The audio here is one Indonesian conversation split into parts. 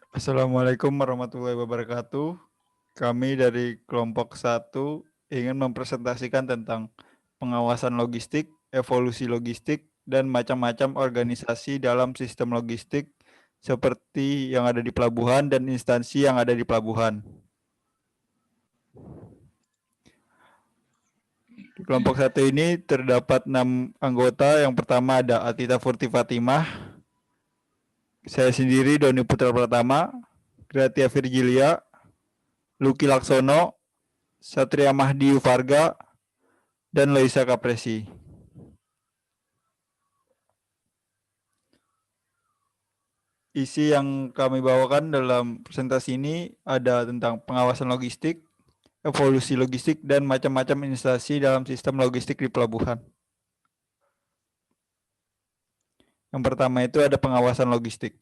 Assalamualaikum warahmatullahi wabarakatuh. Kami dari kelompok 1 ingin mempresentasikan tentang pengawasan logistik, evolusi logistik, dan macam-macam organisasi dalam sistem logistik seperti yang ada di pelabuhan dan instansi yang ada di pelabuhan. Di kelompok 1 ini terdapat 6 anggota. Yang pertama ada Atita Furti Fatimah, saya sendiri Doni Putra Pratama, Gratia Virgilia, Luki Laksono, Satria Mahdi Yuvarga, dan Loisa Kapresi. Isi yang kami bawakan dalam presentasi ini ada tentang pengawasan logistik, evolusi logistik, dan macam-macam instansi dalam sistem logistik di pelabuhan. Yang pertama itu ada pengawasan logistik.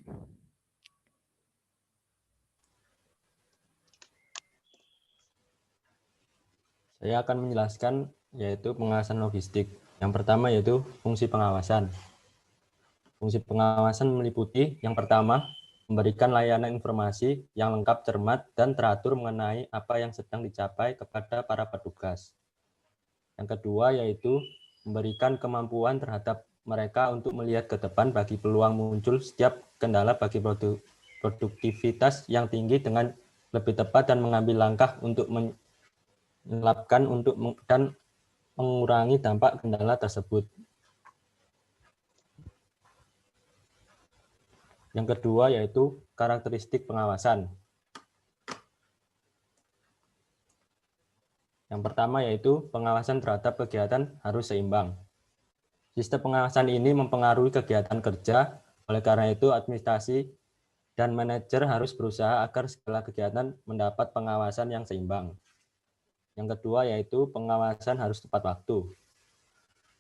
Saya akan menjelaskan yaitu pengawasan logistik. Yang pertama yaitu fungsi pengawasan. Fungsi pengawasan meliputi yang pertama, memberikan layanan informasi yang lengkap, cermat, dan teratur mengenai apa yang sedang dicapai kepada para petugas. Yang kedua yaitu memberikan kemampuan terhadap mereka untuk melihat ke depan bagi peluang muncul setiap kendala bagi produktivitas yang tinggi dengan lebih tepat dan mengambil langkah untuk menyelapkan dan mengurangi dampak kendala tersebut. Yang kedua yaitu karakteristik pengawasan. Yang pertama yaitu pengawasan terhadap kegiatan harus seimbang. Sistem pengawasan ini mempengaruhi kegiatan kerja, oleh karena itu administrasi dan manajer harus berusaha agar segala kegiatan mendapat pengawasan yang seimbang. Yang kedua yaitu pengawasan harus tepat waktu.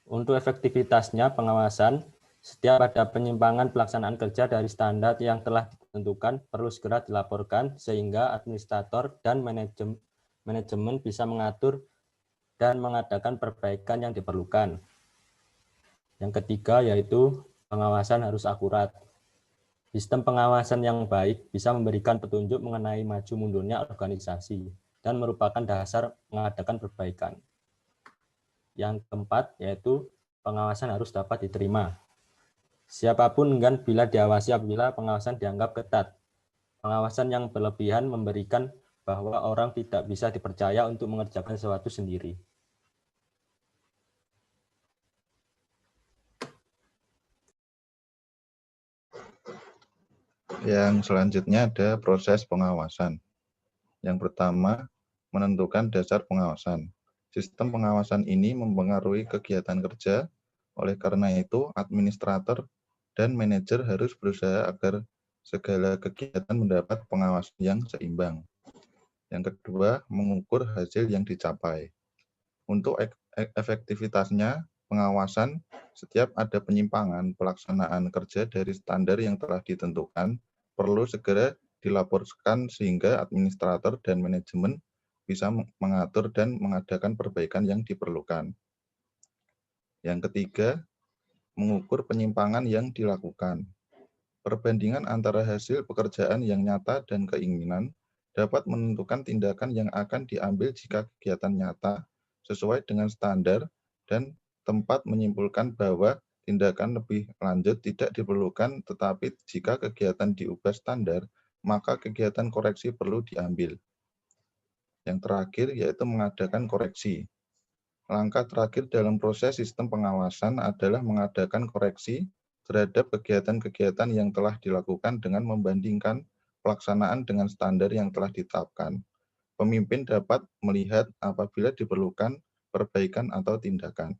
Untuk efektivitasnya pengawasan, setiap ada penyimpangan pelaksanaan kerja dari standar yang telah ditentukan perlu segera dilaporkan sehingga administrator dan manajemen bisa mengatur dan mengadakan perbaikan yang diperlukan. Yang ketiga yaitu pengawasan harus akurat. Sistem pengawasan yang baik bisa memberikan petunjuk mengenai maju mundurnya organisasi dan merupakan dasar mengadakan perbaikan. Yang keempat yaitu pengawasan harus dapat diterima. Siapapun enggan bila diawasi apabila pengawasan dianggap ketat. Pengawasan yang berlebihan memberikan bahwa orang tidak bisa dipercaya untuk mengerjakan sesuatu sendiri. Yang selanjutnya ada proses pengawasan. Yang pertama, menentukan dasar pengawasan. Sistem pengawasan ini mempengaruhi kegiatan kerja, oleh karena itu administrator dan manajer harus berusaha agar segala kegiatan mendapat pengawasan yang seimbang. Yang kedua, mengukur hasil yang dicapai. Untuk efektivitasnya, pengawasan setiap ada penyimpangan pelaksanaan kerja dari standar yang telah ditentukan perlu segera dilaporkan sehingga administrator dan manajemen bisa mengatur dan mengadakan perbaikan yang diperlukan. Yang ketiga, mengukur penyimpangan yang dilakukan. Perbandingan antara hasil pekerjaan yang nyata dan keinginan dapat menentukan tindakan yang akan diambil jika kegiatan nyata sesuai dengan standar dan tempat menyimpulkan bahwa tindakan lebih lanjut tidak diperlukan, tetapi jika kegiatan diubah standar, maka kegiatan koreksi perlu diambil. Yang terakhir yaitu mengadakan koreksi. Langkah terakhir dalam proses sistem pengawasan adalah mengadakan koreksi terhadap kegiatan-kegiatan yang telah dilakukan dengan membandingkan pelaksanaan dengan standar yang telah ditetapkan. Pemimpin dapat melihat apabila diperlukan perbaikan atau tindakan.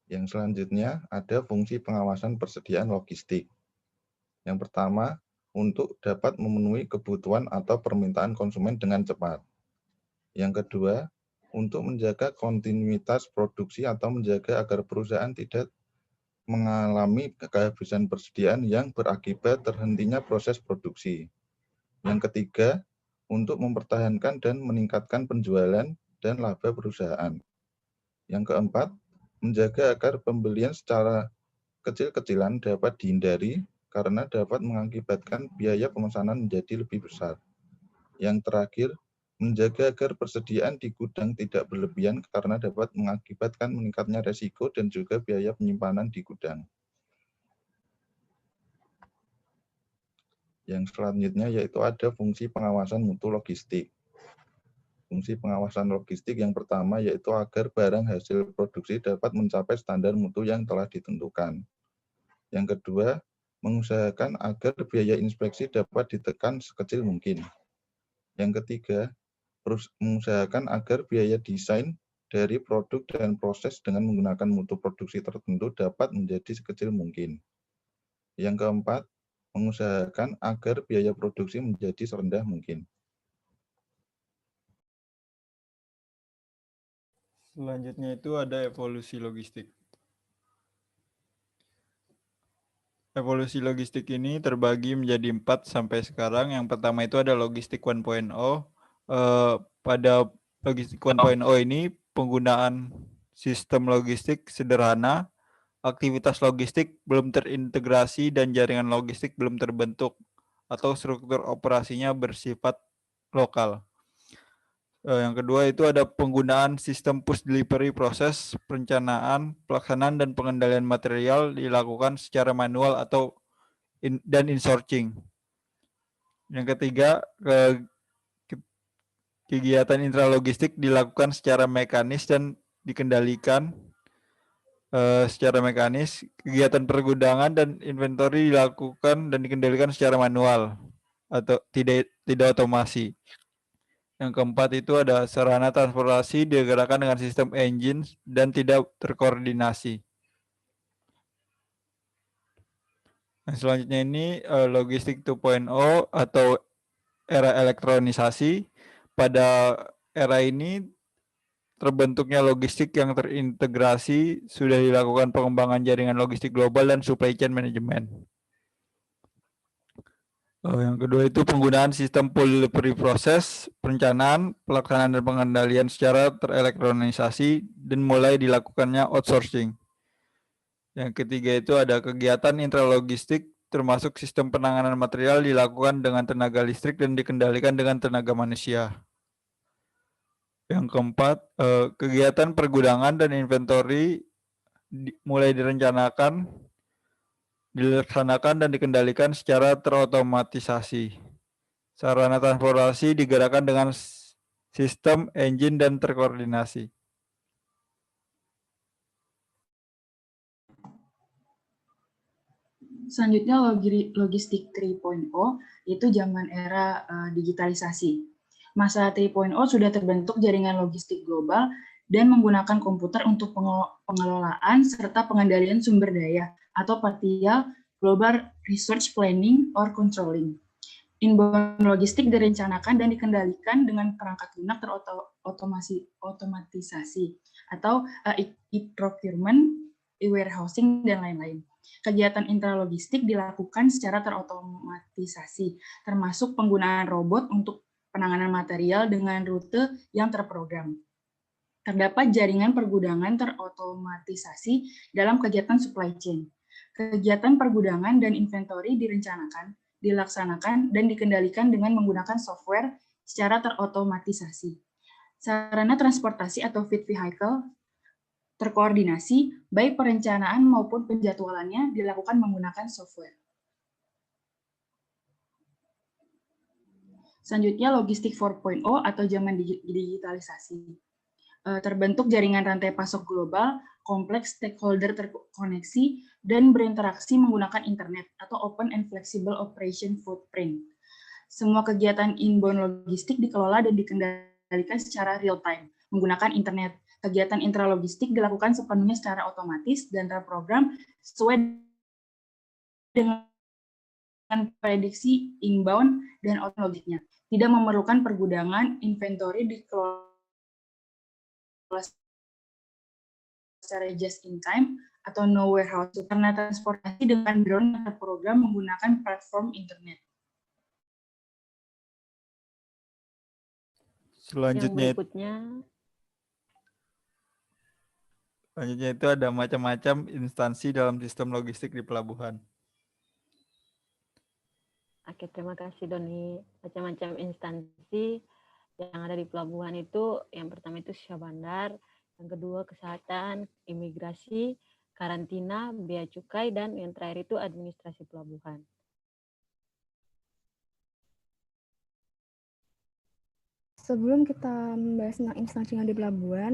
Yang selanjutnya ada fungsi pengawasan persediaan logistik. Yang pertama, untuk dapat memenuhi kebutuhan atau permintaan konsumen dengan cepat. Yang kedua, untuk menjaga kontinuitas produksi atau menjaga agar perusahaan tidak mengalami kehabisan persediaan yang berakibat terhentinya proses produksi. Yang ketiga, untuk mempertahankan dan meningkatkan penjualan dan laba perusahaan. Yang keempat, menjaga agar pembelian secara kecil-kecilan dapat dihindari karena dapat mengakibatkan biaya pemesanan menjadi lebih besar. Yang terakhir, menjaga agar persediaan di gudang tidak berlebihan karena dapat mengakibatkan meningkatnya resiko dan juga biaya penyimpanan di gudang. Yang selanjutnya yaitu ada fungsi pengawasan mutu logistik. Fungsi pengawasan logistik yang pertama yaitu agar barang hasil produksi dapat mencapai standar mutu yang telah ditentukan. Yang kedua, mengusahakan agar biaya inspeksi dapat ditekan sekecil mungkin. Yang ketiga, mengusahakan agar biaya desain dari produk dan proses dengan menggunakan mutu produksi tertentu dapat menjadi sekecil mungkin. Yang keempat, mengusahakan agar biaya produksi menjadi serendah mungkin. Selanjutnya itu ada evolusi logistik. Evolusi logistik ini terbagi menjadi 4 sampai sekarang. Yang pertama itu ada logistik 1.0. Pada logistik 1.0 ini penggunaan sistem logistik sederhana, aktivitas logistik belum terintegrasi dan jaringan logistik belum terbentuk atau struktur operasinya bersifat lokal. Yang kedua itu ada penggunaan sistem push delivery proses, perencanaan, pelaksanaan, dan pengendalian material dilakukan secara manual atau dan insourcing. Yang ketiga, kegiatan intralogistik dilakukan secara mekanis dan dikendalikan secara mekanis. Kegiatan pergudangan dan inventory dilakukan dan dikendalikan secara manual atau tidak otomasi. Yang keempat itu ada sarana transportasi digerakkan dengan sistem engine dan tidak terkoordinasi. Nah, selanjutnya ini logistik 2.0 atau era elektronisasi. Pada era ini terbentuknya logistik yang terintegrasi, sudah dilakukan pengembangan jaringan logistik global dan supply chain management. Yang kedua itu penggunaan sistem full delivery process, perencanaan, pelaksanaan dan pengendalian secara terelektronisasi dan mulai dilakukannya outsourcing. Yang ketiga itu ada kegiatan intralogistik termasuk sistem penanganan material dilakukan dengan tenaga listrik dan dikendalikan dengan tenaga manusia. Yang keempat, kegiatan pergudangan dan inventory mulai direncanakan, dilaksanakan dan dikendalikan secara terotomatisasi. Sarana transportasi digerakkan dengan sistem engine dan terkoordinasi. Selanjutnya logistik 3.0 itu zaman era digitalisasi. Masa 3.0 sudah terbentuk jaringan logistik global dan menggunakan komputer untuk pengelolaan serta pengendalian sumber daya atau partial global resource planning or controlling. Inbound logistik direncanakan dan dikendalikan dengan perangkat lunak terotomatisasi atau e-procurement, e-warehousing, dan lain-lain. Kegiatan intralogistik dilakukan secara terotomatisasi, termasuk penggunaan robot untuk penanganan material dengan rute yang terprogram. Terdapat jaringan pergudangan terotomatisasi dalam kegiatan supply chain. Kegiatan pergudangan dan inventory direncanakan, dilaksanakan, dan dikendalikan dengan menggunakan software secara terotomatisasi. Sarana transportasi atau fleet vehicle terkoordinasi, baik perencanaan maupun penjadwalannya dilakukan menggunakan software. Selanjutnya, logistik 4.0 atau zaman digitalisasi. Terbentuk jaringan rantai pasok global, kompleks stakeholder terkoneksi, dan berinteraksi menggunakan internet atau open and flexible operation footprint. Semua kegiatan inbound logistik dikelola dan dikendalikan secara real time menggunakan internet. Kegiatan intralogistik dilakukan sepenuhnya secara otomatis dan terprogram sesuai dengan prediksi inbound dan outbound logistiknya. Tidak memerlukan pergudangan, inventory dikelola secara just in time atau no warehouse. Karena transportasi dengan drone terprogram menggunakan platform internet. Selanjutnya Yang berikutnya Selanjutnya itu ada macam-macam instansi dalam sistem logistik di pelabuhan. Oke, terima kasih Doni. Macam-macam instansi yang ada di pelabuhan itu, yang pertama itu syah bandar, yang kedua kesehatan, imigrasi, karantina, bea cukai, dan yang terakhir itu administrasi pelabuhan. Sebelum kita membahas tentang instansi yang ada di pelabuhan,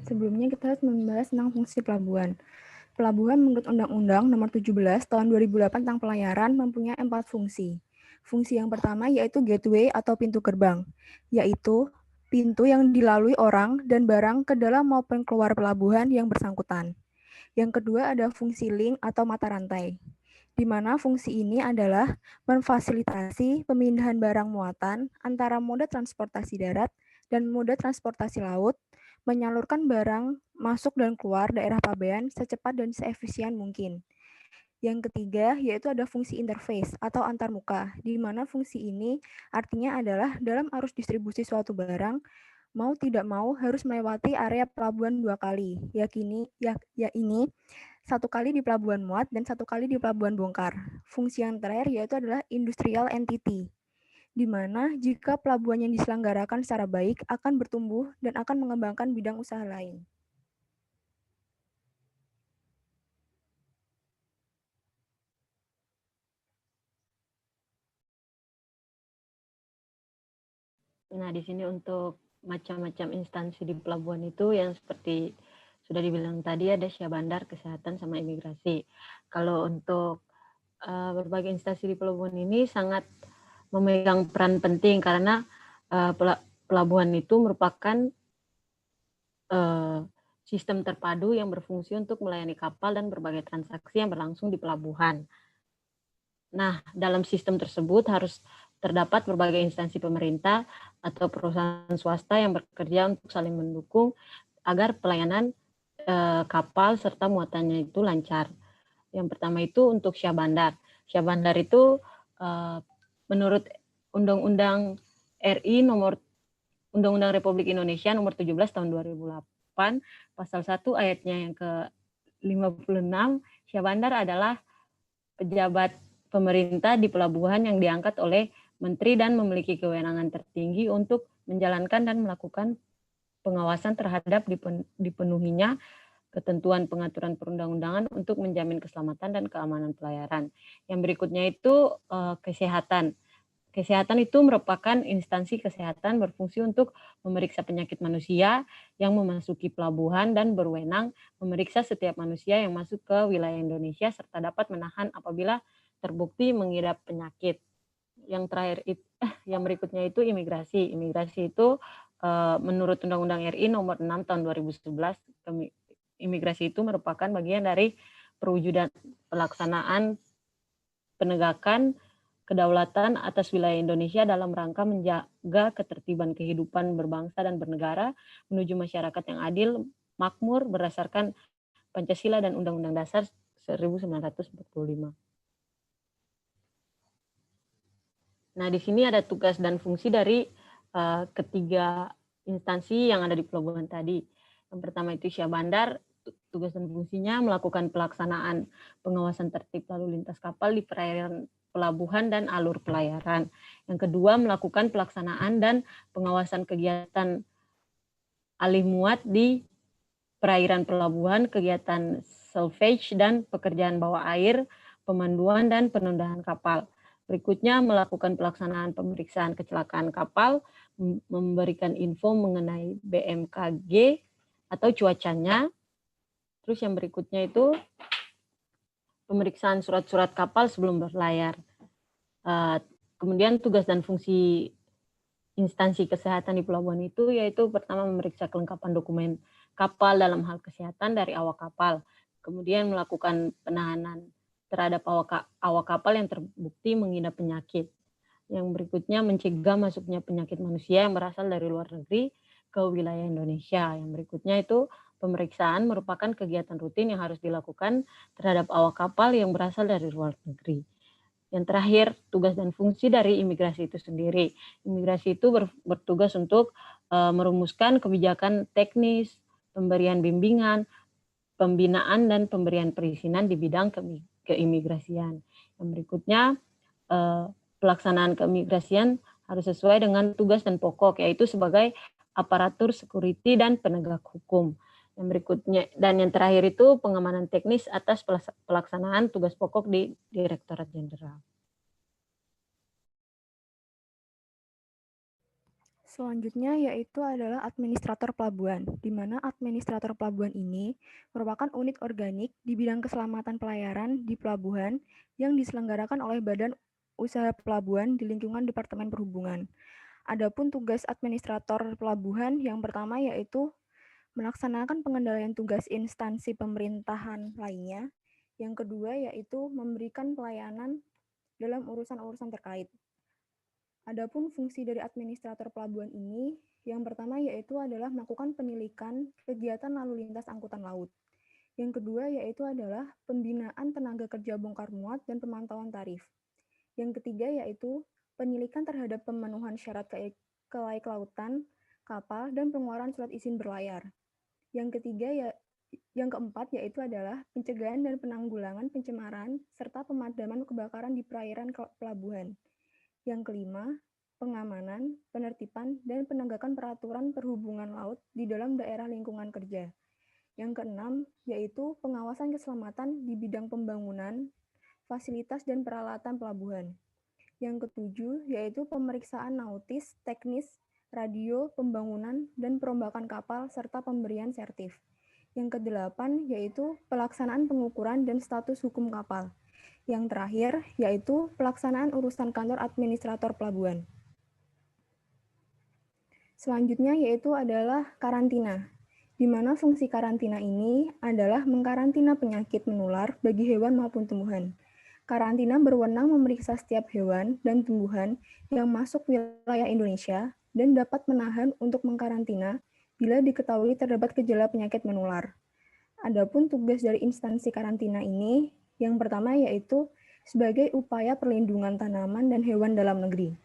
sebelumnya kita harus membahas tentang fungsi pelabuhan. Pelabuhan menurut Undang-Undang Nomor 17 Tahun 2008 tentang Pelayaran mempunyai 4 fungsi. Fungsi yang pertama yaitu gateway atau pintu gerbang, yaitu pintu yang dilalui orang dan barang ke dalam maupun keluar pelabuhan yang bersangkutan. Yang kedua ada fungsi link atau mata rantai, di mana fungsi ini adalah memfasilitasi pemindahan barang muatan antara moda transportasi darat dan moda transportasi laut, menyalurkan barang masuk dan keluar daerah pabean secepat dan seefisien mungkin. Yang ketiga, yaitu ada fungsi interface atau antarmuka, di mana fungsi ini artinya adalah dalam arus distribusi suatu barang, mau tidak mau harus melewati area pelabuhan 2 kali, yakni 1 kali di pelabuhan muat dan 1 kali di pelabuhan bongkar. Fungsi yang terakhir yaitu adalah industrial entity, di mana jika pelabuhan yang diselenggarakan secara baik akan bertumbuh dan akan mengembangkan bidang usaha lain. Nah, di sini untuk macam-macam instansi di pelabuhan itu yang seperti sudah dibilang tadi ada syah bandar, kesehatan, sama imigrasi. Kalau untuk berbagai instansi di pelabuhan ini sangat memegang peran penting karena pelabuhan itu merupakan sistem terpadu yang berfungsi untuk melayani kapal dan berbagai transaksi yang berlangsung di pelabuhan. Nah, dalam sistem tersebut harus terdapat berbagai instansi pemerintah atau perusahaan swasta yang bekerja untuk saling mendukung agar pelayanan kapal serta muatannya itu lancar. Yang pertama itu untuk syah bandar. Syah bandar itu menurut Undang-Undang RI Undang-Undang Republik Indonesia nomor 17 tahun 2008 pasal 1 ayatnya yang ke-56, syah bandar adalah pejabat pemerintah di pelabuhan yang diangkat oleh menteri dan memiliki kewenangan tertinggi untuk menjalankan dan melakukan pengawasan terhadap dipenuhinya ketentuan pengaturan perundang-undangan untuk menjamin keselamatan dan keamanan pelayaran. Yang berikutnya itu kesehatan. Kesehatan itu merupakan instansi kesehatan berfungsi untuk memeriksa penyakit manusia yang memasuki pelabuhan dan berwenang memeriksa setiap manusia yang masuk ke wilayah Indonesia serta dapat menahan apabila terbukti mengidap penyakit. Yang terakhir yang berikutnya itu imigrasi. Imigrasi itu menurut Undang-Undang RI nomor 6 tahun 2011, imigrasi itu merupakan bagian dari perwujudan pelaksanaan penegakan kedaulatan atas wilayah Indonesia dalam rangka menjaga ketertiban kehidupan berbangsa dan bernegara menuju masyarakat yang adil, makmur berdasarkan Pancasila dan Undang-Undang Dasar 1945. Nah, di sini ada tugas dan fungsi dari ketiga instansi yang ada di pelabuhan tadi. Yang pertama itu syah bandar, tugas dan fungsinya melakukan pelaksanaan pengawasan tertib lalu lintas kapal di perairan pelabuhan dan alur pelayaran. Yang kedua, melakukan pelaksanaan dan pengawasan kegiatan alih muat di perairan pelabuhan, kegiatan salvage dan pekerjaan bawah air, pemanduan dan penundahan kapal. Berikutnya, melakukan pelaksanaan pemeriksaan kecelakaan kapal, memberikan info mengenai BMKG atau cuacanya. Terus yang berikutnya itu pemeriksaan surat-surat kapal sebelum berlayar. Kemudian tugas dan fungsi instansi kesehatan di pelabuhan itu yaitu pertama memeriksa kelengkapan dokumen kapal dalam hal kesehatan dari awak kapal. Kemudian melakukan penahanan terhadap awak kapal yang terbukti mengidap penyakit. Yang berikutnya mencegah masuknya penyakit manusia yang berasal dari luar negeri ke wilayah Indonesia. Yang berikutnya itu pemeriksaan merupakan kegiatan rutin yang harus dilakukan terhadap awak kapal yang berasal dari luar negeri. Yang terakhir, tugas dan fungsi dari imigrasi itu sendiri. Imigrasi itu bertugas untuk merumuskan kebijakan teknis, pemberian bimbingan, pembinaan dan pemberian perizinan di bidang keimigrasian. Yang berikutnya, pelaksanaan keimigrasian harus sesuai dengan tugas dan pokok, yaitu sebagai aparatur security dan penegak hukum. Yang berikutnya, dan yang terakhir itu pengamanan teknis atas pelaksanaan tugas pokok di Direktorat Jenderal. Selanjutnya yaitu adalah administrator pelabuhan, di mana administrator pelabuhan ini merupakan unit organik di bidang keselamatan pelayaran di pelabuhan yang diselenggarakan oleh Badan Usaha Pelabuhan di lingkungan Departemen Perhubungan. Adapun tugas administrator pelabuhan yang pertama yaitu melaksanakan pengendalian tugas instansi pemerintahan lainnya. Yang kedua yaitu memberikan pelayanan dalam urusan-urusan terkait. Adapun fungsi dari administrator pelabuhan ini, yang pertama yaitu adalah melakukan penilikan kegiatan lalu lintas angkutan laut. Yang kedua yaitu adalah pembinaan tenaga kerja bongkar muat dan pemantauan tarif. Yang ketiga yaitu penilikan terhadap pemenuhan syarat kelayak lautan, kapal, dan pengeluaran surat izin berlayar. Yang keempat yaitu adalah pencegahan dan penanggulangan pencemaran serta pemadaman kebakaran di perairan pelabuhan. Yang kelima, pengamanan, penertiban, dan penegakan peraturan perhubungan laut di dalam daerah lingkungan kerja. Yang keenam, yaitu pengawasan keselamatan di bidang pembangunan, fasilitas, dan peralatan pelabuhan. Yang ketujuh, yaitu pemeriksaan nautis, teknis, radio, pembangunan, dan perombakan kapal, serta pemberian sertif. Yang kedelapan, yaitu pelaksanaan pengukuran dan status hukum kapal. Yang terakhir, yaitu pelaksanaan urusan kantor administrator pelabuhan. Selanjutnya yaitu adalah karantina, di mana fungsi karantina ini adalah mengkarantina penyakit menular bagi hewan maupun tumbuhan. Karantina berwenang memeriksa setiap hewan dan tumbuhan yang masuk wilayah Indonesia dan dapat menahan untuk mengkarantina bila diketahui terdapat gejala penyakit menular. Adapun tugas dari instansi karantina ini, yang pertama yaitu sebagai upaya perlindungan tanaman dan hewan dalam negeri.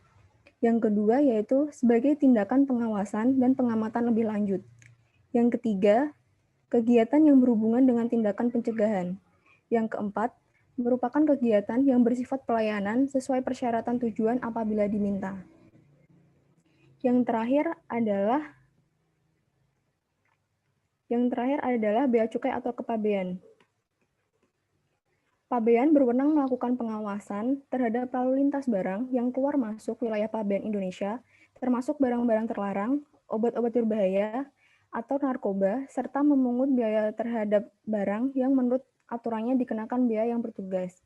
Yang kedua yaitu sebagai tindakan pengawasan dan pengamatan lebih lanjut. Yang ketiga, kegiatan yang berhubungan dengan tindakan pencegahan. Yang keempat, merupakan kegiatan yang bersifat pelayanan sesuai persyaratan tujuan apabila diminta. Yang terakhir adalah bea cukai atau kepabean. Pabean berwenang melakukan pengawasan terhadap lalu lintas barang yang keluar masuk wilayah pabean Indonesia, termasuk barang-barang terlarang, obat-obat berbahaya, atau narkoba, serta memungut biaya terhadap barang yang menurut aturannya dikenakan bea yang bertugas.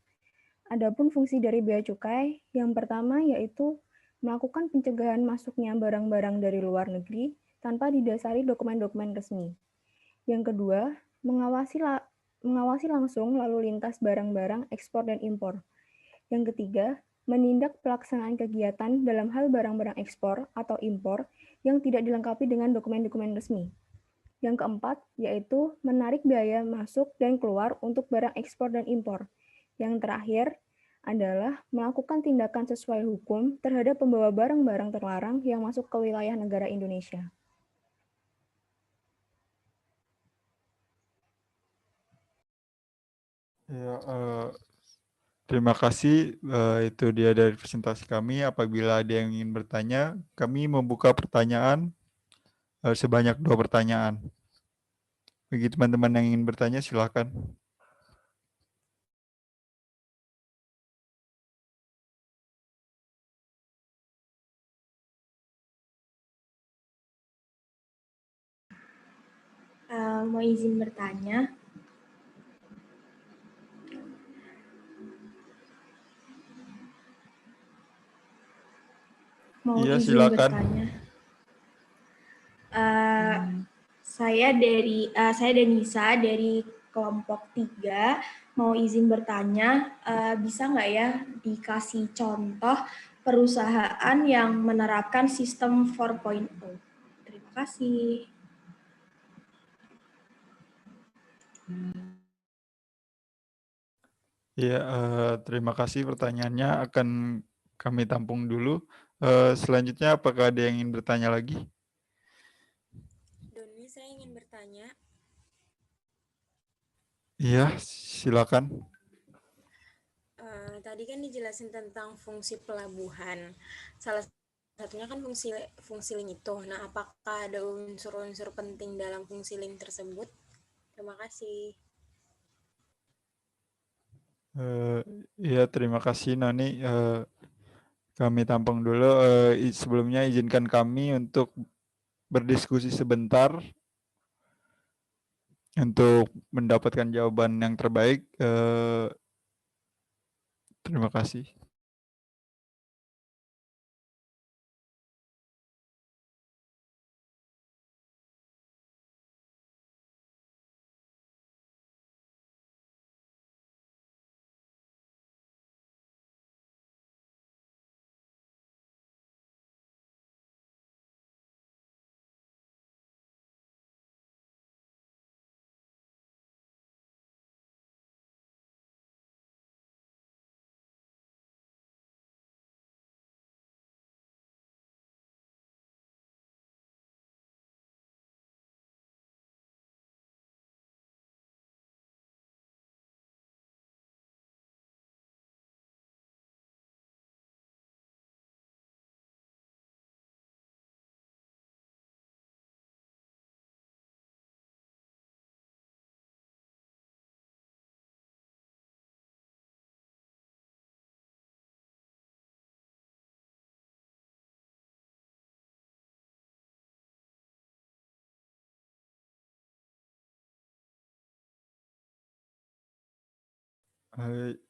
Adapun fungsi dari bea cukai, yang pertama yaitu melakukan pencegahan masuknya barang-barang dari luar negeri tanpa didasari dokumen-dokumen resmi. Yang kedua, mengawasi langsung lalu lintas barang-barang ekspor dan impor. Yang ketiga, menindak pelaksanaan kegiatan dalam hal barang-barang ekspor atau impor yang tidak dilengkapi dengan dokumen-dokumen resmi. Yang keempat, yaitu menarik biaya masuk dan keluar untuk barang ekspor dan impor. Yang terakhir adalah melakukan tindakan sesuai hukum terhadap pembawa barang-barang terlarang yang masuk ke wilayah negara Indonesia. Ya, terima kasih. Itu dia dari presentasi kami. Apabila ada yang ingin bertanya, kami membuka pertanyaan sebanyak 2 pertanyaan. Bagi teman-teman yang ingin bertanya, silakan. Mau izin bertanya. Iya, silakan. Saya Denisa dari kelompok 3 mau izin bertanya, bisa nggak ya dikasih contoh perusahaan yang menerapkan sistem 4.0? Terima kasih. Ya, terima kasih pertanyaannya. Akan kami tampung dulu. Selanjutnya, apakah ada yang ingin bertanya lagi? Doni, saya ingin bertanya. Iya, silakan. Tadi kan dijelasin tentang fungsi pelabuhan. Salah satunya kan fungsi link itu. Nah, apakah ada unsur-unsur penting dalam fungsi link tersebut? Terima kasih. Ya, terima kasih Noni. Kami tampung dulu. Sebelumnya izinkan kami untuk berdiskusi sebentar untuk mendapatkan jawaban yang terbaik. Terima kasih.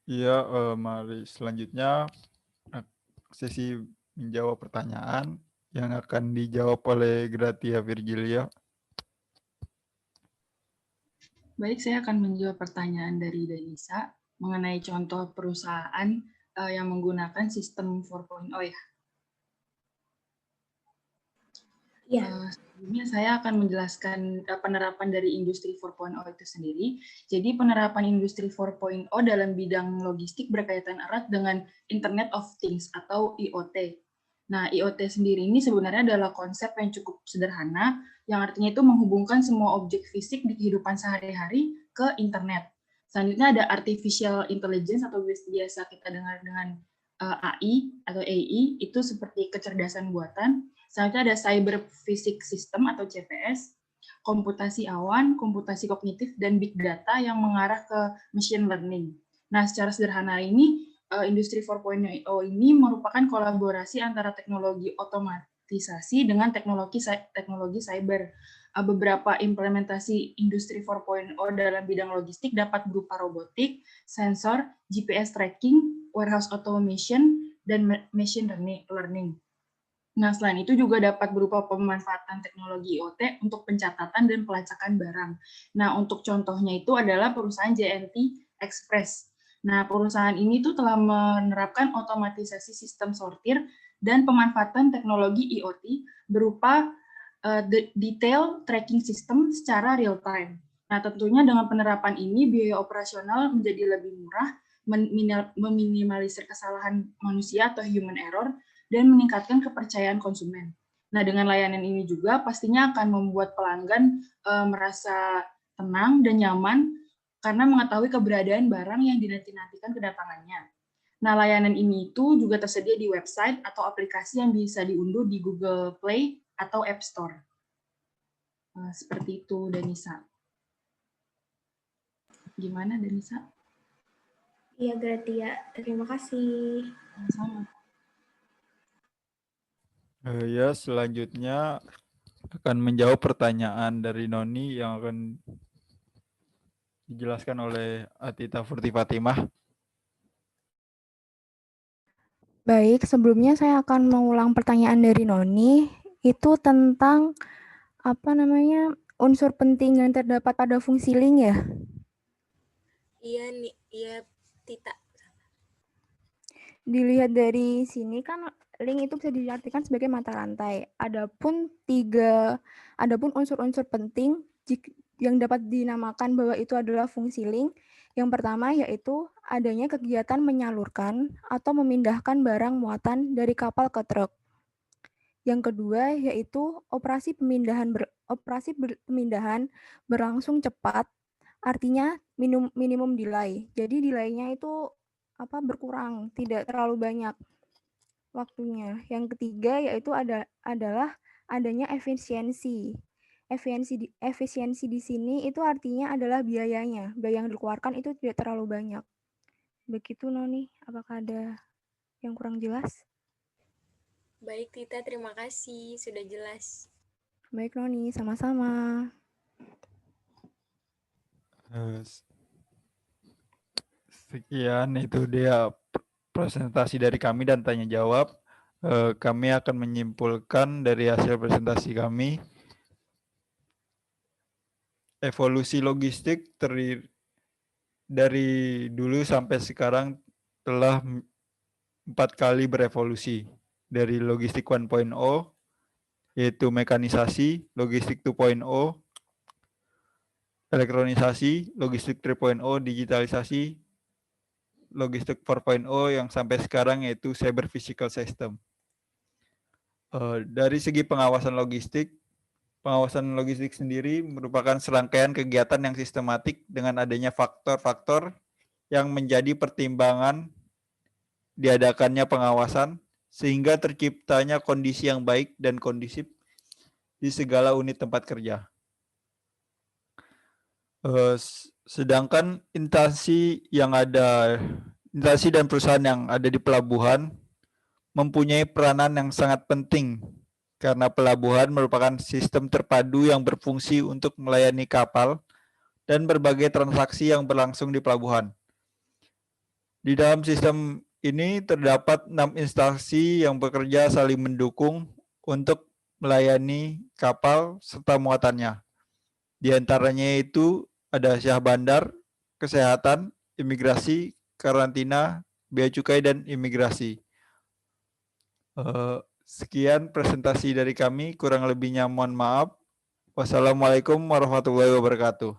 Iya, mari selanjutnya sesi menjawab pertanyaan yang akan dijawab oleh Gratia Virgilia. Baik, saya akan menjawab pertanyaan dari Denisa mengenai contoh perusahaan yang menggunakan sistem 4.0 ya. Iya. Sebelumnya saya akan menjelaskan penerapan dari industri 4.0 itu sendiri. Jadi penerapan industri 4.0 dalam bidang logistik berkaitan erat dengan Internet of Things atau IoT. Nah, IoT sendiri ini sebenarnya adalah konsep yang cukup sederhana, yang artinya itu menghubungkan semua objek fisik di kehidupan sehari-hari ke internet. Selanjutnya ada artificial intelligence atau biasa kita dengar dengan AI atau AI, itu seperti kecerdasan buatan. Selanjutnya ada cyber physics system atau CPS, komputasi awan, komputasi kognitif, dan big data yang mengarah ke machine learning. Nah, secara sederhana ini, industri 4.0 ini merupakan kolaborasi antara teknologi otomatisasi dengan teknologi cyber. Beberapa implementasi industri 4.0 dalam bidang logistik dapat berupa robotik, sensor, GPS tracking, warehouse automation, dan machine learning. Nah, selain itu juga dapat berupa pemanfaatan teknologi IoT untuk pencatatan dan pelacakan barang. Nah, untuk contohnya itu adalah perusahaan JNT Express. Nah, perusahaan ini tuh telah menerapkan otomatisasi sistem sortir dan pemanfaatan teknologi IoT berupa detail tracking system secara real time. Nah, tentunya dengan penerapan ini biaya operasional menjadi lebih murah, meminimalisir kesalahan manusia atau human error, dan meningkatkan kepercayaan konsumen. Nah, dengan layanan ini juga pastinya akan membuat pelanggan merasa tenang dan nyaman karena mengetahui keberadaan barang yang dinanti-nantikan kedatangannya. Nah, layanan ini itu juga tersedia di website atau aplikasi yang bisa diunduh di Google Play atau App Store. Seperti itu, Danisa. Gimana, Danisa? Iya, Gratia. Terima kasih. Sama-sama. Ya, selanjutnya akan menjawab pertanyaan dari Noni yang akan dijelaskan oleh Atita Furti Fatimah. Baik, sebelumnya saya akan mengulang pertanyaan dari Noni, itu tentang unsur penting yang terdapat pada fungsi link ya? Iya, Tita. Dilihat dari sini kan link itu bisa diartikan sebagai mata rantai. Adapun unsur-unsur penting yang dapat dinamakan bahwa itu adalah fungsi link. Yang pertama yaitu adanya kegiatan menyalurkan atau memindahkan barang muatan dari kapal ke truk. Yang kedua yaitu operasi pemindahan berlangsung cepat artinya minimum delay. Jadi delaynya itu berkurang, tidak terlalu banyak waktunya. Yang ketiga yaitu adalah adanya efisiensi. Efisiensi di sini itu artinya adalah biayanya. Biaya yang dikeluarkan itu tidak terlalu banyak. Begitu Noni, apakah ada yang kurang jelas? Baik Tita, terima kasih sudah jelas. Baik Noni, sama-sama. Sekian itu dia presentasi dari kami dan tanya jawab. Kami akan menyimpulkan dari hasil presentasi kami, evolusi logistik dari dulu sampai sekarang telah 4 kali berevolusi. Dari logistik 1.0, yaitu mekanisasi, logistik 2.0, elektronisasi, logistik 3.0, digitalisasi, logistik 4.0 yang sampai sekarang yaitu cyber physical system. Dari segi pengawasan logistik sendiri merupakan serangkaian kegiatan yang sistematik dengan adanya faktor-faktor yang menjadi pertimbangan diadakannya pengawasan sehingga terciptanya kondisi yang baik dan kondusif di segala unit tempat kerja. Sedangkan instansi dan perusahaan yang ada di pelabuhan mempunyai peranan yang sangat penting karena pelabuhan merupakan sistem terpadu yang berfungsi untuk melayani kapal dan berbagai transaksi yang berlangsung di pelabuhan. Di dalam sistem ini terdapat 6 instansi yang bekerja saling mendukung untuk melayani kapal serta muatannya. Di antaranya itu ada Syah Bandar, Kesehatan, Imigrasi, Karantina, Bea Cukai, dan Imigrasi. Sekian presentasi dari kami, kurang lebihnya mohon maaf. Wassalamualaikum warahmatullahi wabarakatuh.